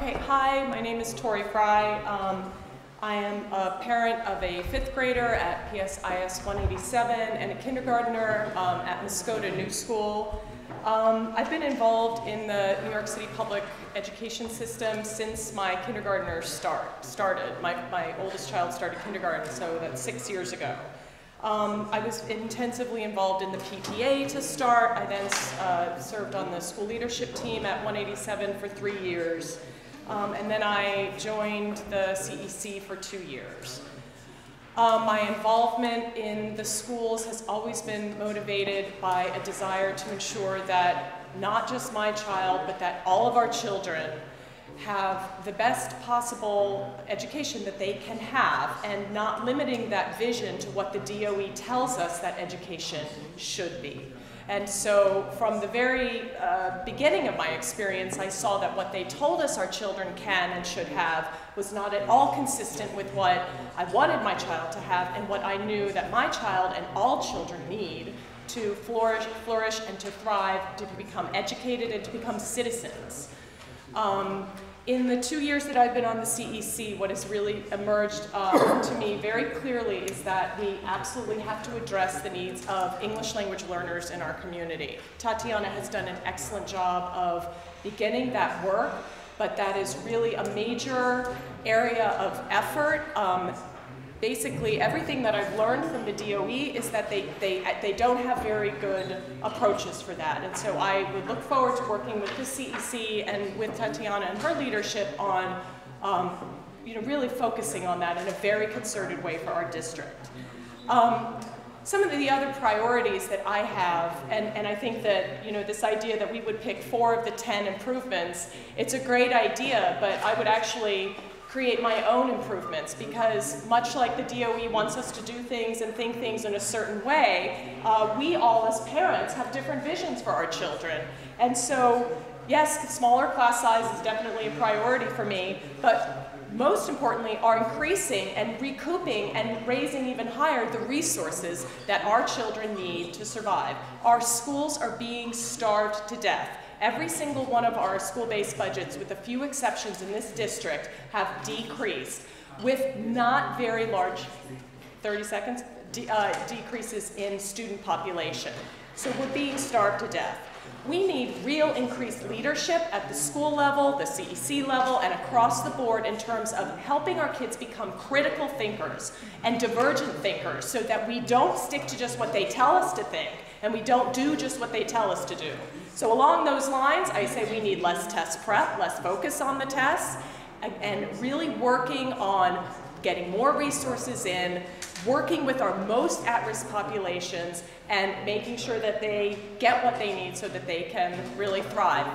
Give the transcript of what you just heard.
Okay, hi, my name is Tori Fry. I am a parent of a 5th grader at PSIS 187 and a kindergartner at Muskota New School. I've been involved in the New York City public education system since my kindergartner started. My oldest child started kindergarten, so that's 6 years ago. I was intensively involved in the PTA to start. I then served on the school leadership team at 187 for 3 years. And then I joined the CEC for 2 years. My involvement in the schools has always been motivated by a desire to ensure that not just my child, but that all of our children have the best possible education that they can have, and not limiting that vision to what the DOE tells us that education should be. And so from the very beginning of my experience, I saw that what they told us our children can and should have was not at all consistent with what I wanted my child to have and what I knew that my child and all children need to flourish and to thrive, to become educated and to become citizens. In the 2 years that I've been on the CEC, what has really emerged to me very clearly is that we absolutely have to address the needs of English language learners in our community. Tatiana has done an excellent job of beginning that work, but that is really a major area of effort. Basically, everything that I've learned from the DOE is that they don't have very good approaches for that. And so I would look forward to working with the CEC and with Tatiana and her leadership on really focusing on that in a very concerted way for our district. Some of the other priorities that I have, and I think that this idea that we would pick 4 of the 10 improvements, it's a great idea, but I would actually create my own improvements, because much like the DOE wants us to do things and think things in a certain way, we all as parents have different visions for our children. And so, yes, smaller class size is definitely a priority for me, but most importantly are increasing and recouping and raising even higher the resources that our children need to survive. Our schools are being starved to death. Every single one of our school-based budgets, with a few exceptions in this district, have decreased with not very large, 30 seconds, decreases in student population. So we're being starved to death. We need real increased leadership at the school level, the CEC level, and across the board in terms of helping our kids become critical thinkers and divergent thinkers, so that we don't stick to just what they tell us to think and we don't do just what they tell us to do. So along those lines, I say we need less test prep, less focus on the tests, and really working on getting more resources in, working with our most at-risk populations, and making sure that they get what they need so that they can really thrive.